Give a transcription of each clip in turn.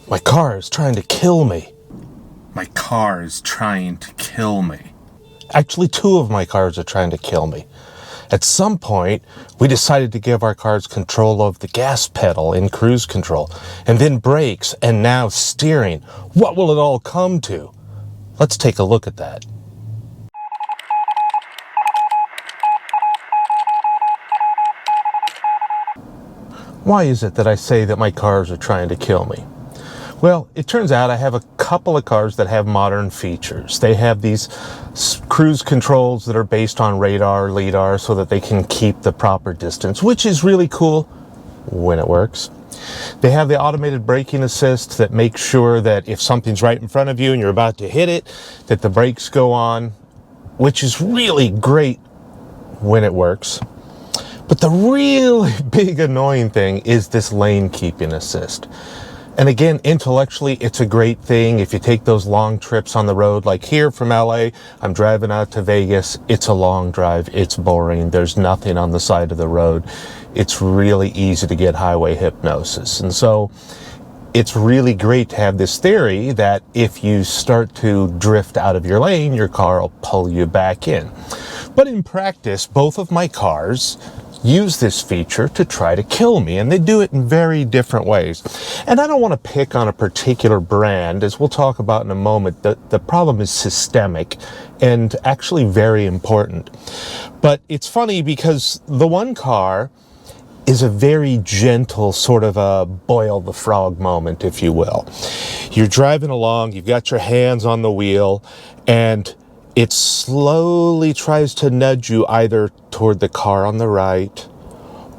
My car is trying to kill me. My car is trying to kill me. Actually, two of my cars are trying to kill me. At some point, we decided to give our cars control of the gas pedal in cruise control, and then brakes, and now steering. What will it all come to? Let's take a look at that. Why is it that I say that my cars are trying to kill me? Well, it turns out I have a couple of cars that have modern features. They have these cruise controls that are based on radar, LiDAR, so that they can keep the proper distance, which is really cool when it works. They have the automated braking assist that makes sure that if something's right in front of you and you're about to hit it, that the brakes go on, which is really great when it works. But the really big annoying thing is this lane keeping assist. And again, intellectually, it's a great thing. If you take those long trips on the road, like here from LA, I'm driving out to Vegas. It's a long drive. It's boring. There's nothing on the side of the road. It's really easy to get highway hypnosis. And so it's really great to have this theory that if you start to drift out of your lane, your car will pull you back in. But in practice, both of my cars use this feature to try to kill me, and they do it in very different ways. And I don't want to pick on a particular brand, as we'll talk about in a moment. The problem is systemic and actually very important. But it's funny because the one car is a very gentle sort of a boil the frog moment, if you will. You're driving along, you've got your hands on the wheel, and it slowly tries to nudge you either toward the car on the right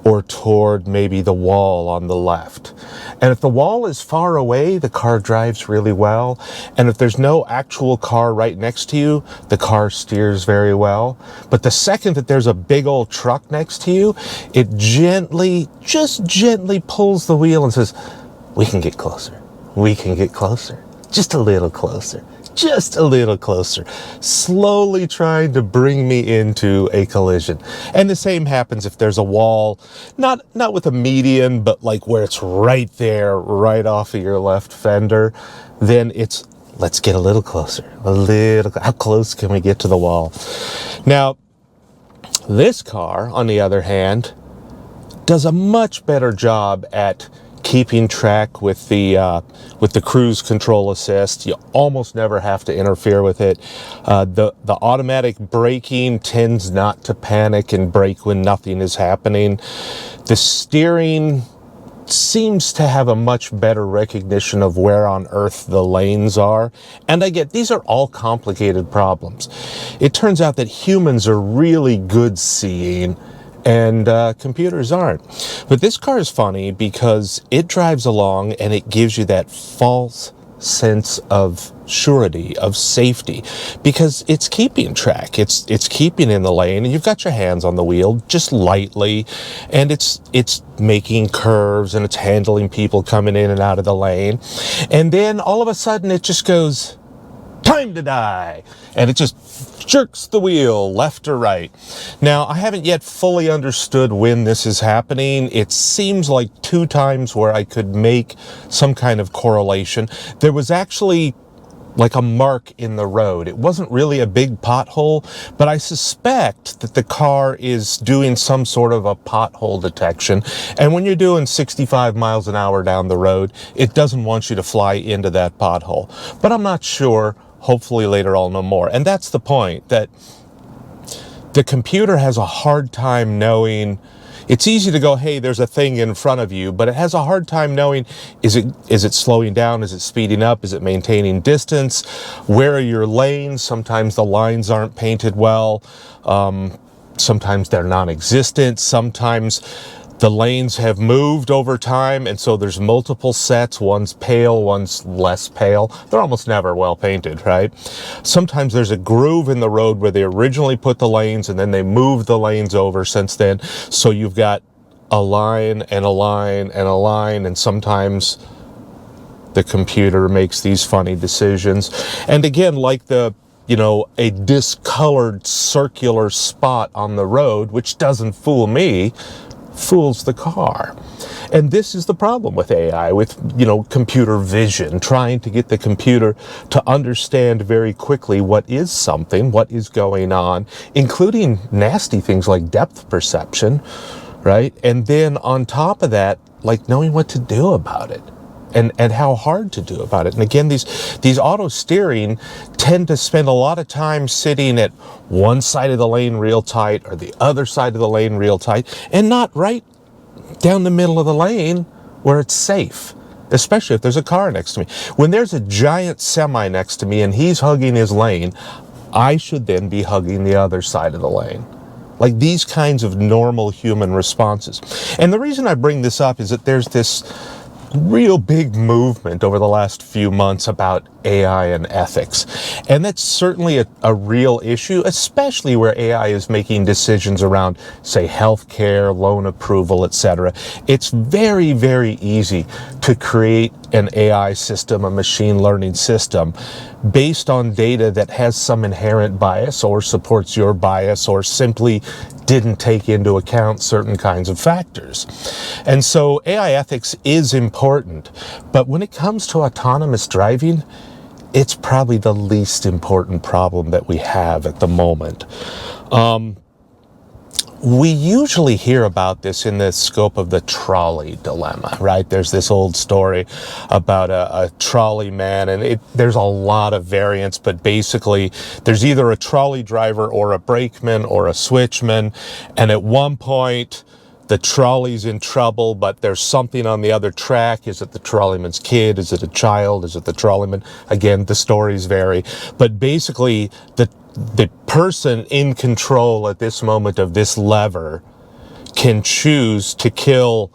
or toward maybe the wall on the left. And if the wall is far away, the car drives really well. And if there's no actual car right next to you, the car steers very well. But the second that there's a big old truck next to you, it gently, just gently pulls the wheel and says, "We can get closer. We can get closer. Just a little closer. Just a little closer," slowly trying to bring me into a collision. And the same happens if there's a wall, not with a median, but like where it's right there, right off of your left fender. Then it's, let's get a little closer, how close can we get to the wall? Now, this car, on the other hand, does a much better job at keeping track with the cruise control assist. You almost never have to interfere with it. The automatic braking tends not to panic and brake when nothing is happening. The steering seems to have a much better recognition of where on earth the lanes are. And I get, these are all complicated problems. It turns out that humans are really good seeing and computers aren't. But this car is funny because it drives along and it gives you that false sense of surety, of safety, because it's keeping track. It's keeping in the lane, and you've got your hands on the wheel just lightly, and it's making curves, and it's handling people coming in and out of the lane. And then all of a sudden it just goes, "Time to die," and it just jerks the wheel left or right. Now, I haven't yet fully understood when this is happening. It seems like 2 times where I could make some kind of correlation. There was actually like a mark in the road. It wasn't really a big pothole, but I suspect that the car is doing some sort of a pothole detection. And when you're doing 65 miles an hour down the road, it doesn't want you to fly into that pothole. But I'm not sure. Hopefully later I'll know more. And that's the point, that the computer has a hard time knowing. It's easy to go, hey, there's a thing in front of you, but it has a hard time knowing, is it slowing down? Is it speeding up? Is it maintaining distance? Where are your lanes? Sometimes the lines aren't painted well. Sometimes they're non-existent. Sometimes the lanes have moved over time, and so there's multiple sets. One's pale, one's less pale. They're almost never well painted, right? Sometimes there's a groove in the road where they originally put the lanes and then they moved the lanes over since then. So you've got a line and a line and a line, and sometimes the computer makes these funny decisions. And again, like a discolored circular spot on the road, which doesn't fool me. fools the car. And this is the problem with AI, with, computer vision, trying to get the computer to understand very quickly what is something, what is going on, including nasty things like depth perception, right? And then on top of that, like knowing what to do about it. And how hard to do about it. And again, these auto steering tend to spend a lot of time sitting at one side of the lane real tight or the other side of the lane real tight, and not right down the middle of the lane where it's safe, especially if there's a car next to me. When there's a giant semi next to me and he's hugging his lane, I should then be hugging the other side of the lane. Like these kinds of normal human responses. And the reason I bring this up is that there's this real big movement over the last few months about AI and ethics. And that's certainly a real issue, especially where AI is making decisions around, say, healthcare, loan approval, etc. It's very, very easy to create an AI system, a machine learning system, based on data that has some inherent bias or supports your bias or simply didn't take into account certain kinds of factors. And so AI ethics is important, but when it comes to autonomous driving, it's probably the least important problem that we have at the moment. We usually hear about this in the scope of the trolley dilemma, right? There's this old story about a trolley man, and there's a lot of variants, but basically there's either a trolley driver or a brakeman or a switchman, and at one point the trolley's in trouble, but there's something on the other track. Is it the trolleyman's kid? Is it a child? Is it the trolleyman? Again, the stories vary, but basically the person in control at this moment of this lever can choose to kill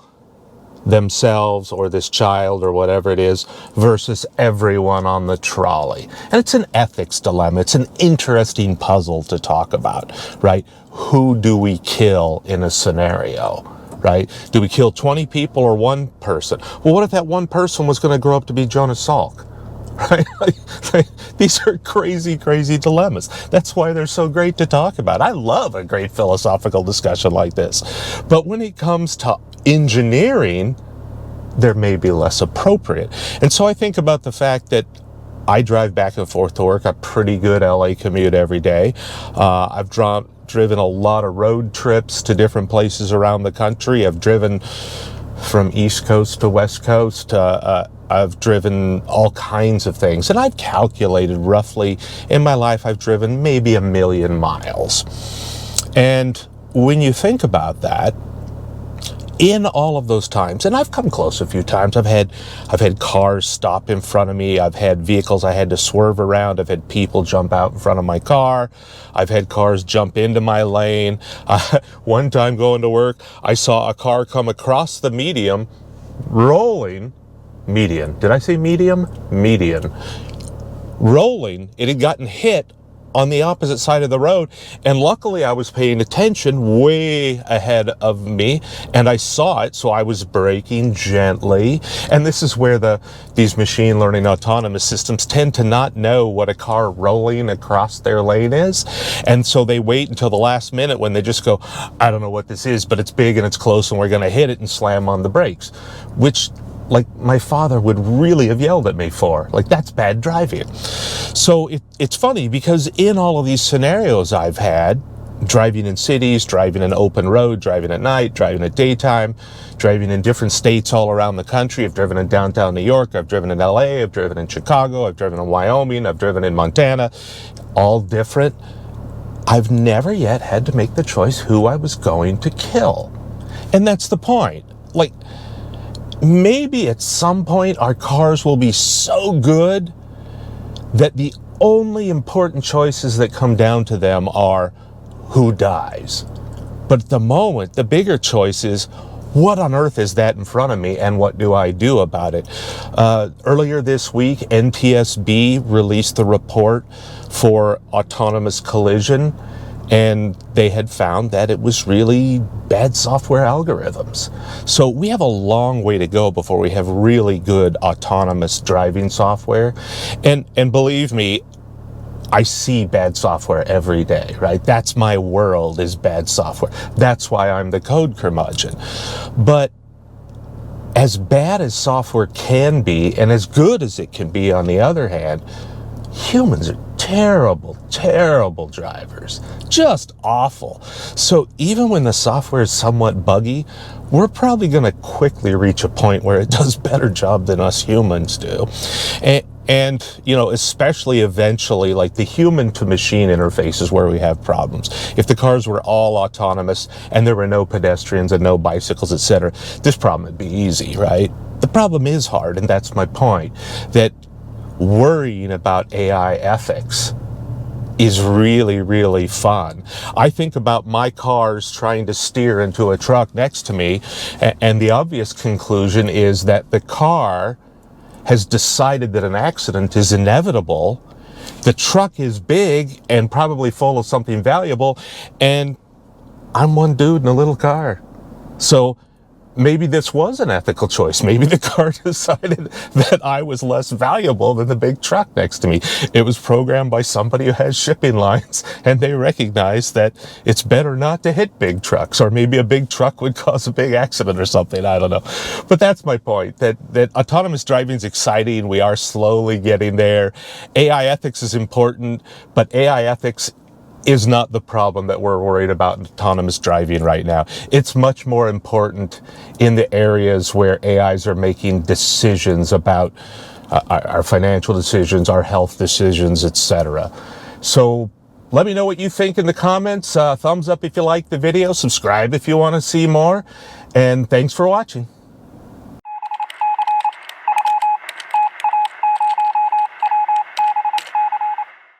themselves or this child or whatever it is versus everyone on the trolley. And it's an ethics dilemma. It's an interesting puzzle to talk about, right? Who do we kill in a scenario, right? Do we kill 20 people or one person? Well, what if that one person was going to grow up to be Jonas Salk? Right? These are crazy, crazy dilemmas. That's why they're so great to talk about. I love a great philosophical discussion like this. But when it comes to engineering, there may be less appropriate. And so I think about the fact that I drive back and forth to work, a pretty good LA commute every day. I've driven a lot of road trips to different places around the country. I've driven from East Coast to West Coast. I've driven all kinds of things, and I've calculated roughly in my life I've driven maybe 1 million miles. And when you think about that, in all of those times, and I've come close a few times, I've had cars stop in front of me, I've had vehicles I had to swerve around, I've had people jump out in front of my car, I've had cars jump into my lane. One time going to work, I saw a car come across the median. Did I say medium? Median. Rolling, it had gotten hit on the opposite side of the road, and luckily I was paying attention way ahead of me, and I saw it, so I was braking gently. And this is where these machine learning autonomous systems tend to not know what a car rolling across their lane is, and so they wait until the last minute when they just go, I don't know what this is, but it's big and it's close and we're going to hit it, and slam on the brakes, which my father would really have yelled at me for. That's bad driving. So it's funny because in all of these scenarios I've had, driving in cities, driving in open road, driving at night, driving at daytime, driving in different states all around the country. I've driven in downtown New York, I've driven in LA, I've driven in Chicago, I've driven in Wyoming, I've driven in Montana, all different. I've never yet had to make the choice who I was going to kill. And that's the point. Maybe at some point our cars will be so good that the only important choices that come down to them are who dies. But at the moment, the bigger choice is, what on earth is that in front of me, and what do I do about it? Earlier this week, NTSB released the report for autonomous collision, and they had found that it was really bad software algorithms. So we have a long way to go before we have really good autonomous driving software. And believe me, I see bad software every day, right? That's my world, is bad software. That's why I'm the code curmudgeon. But as bad as software can be, and as good as it can be on the other hand, humans are terrible, terrible drivers. Just awful. So even when the software is somewhat buggy, we're probably going to quickly reach a point where it does a better job than us humans do. And, you know, especially eventually, like the human to machine interface is where we have problems. If the cars were all autonomous and there were no pedestrians and no bicycles, etc., this problem would be easy, right? The problem is hard, and that's my point, that worrying about AI ethics is really, really fun. I think about my cars trying to steer into a truck next to me, and the obvious conclusion is that the car has decided that an accident is inevitable. The truck is big and probably full of something valuable, and I'm one dude in a little car. So maybe this was an ethical choice. Maybe the car decided that I was less valuable than the big truck next to me. It was programmed by somebody who has shipping lines, and they recognized that it's better not to hit big trucks, or maybe a big truck would cause a big accident or something. I don't know. But that's my point, that autonomous driving is exciting. We are slowly getting there. AI ethics is important, but AI ethics is not the problem that we're worried about in autonomous driving right now. It's much more important in the areas where AIs are making decisions about our financial decisions, our health decisions, etc. So let me know what you think in the comments. Thumbs up if you like the video, subscribe if you want to see more, and thanks for watching.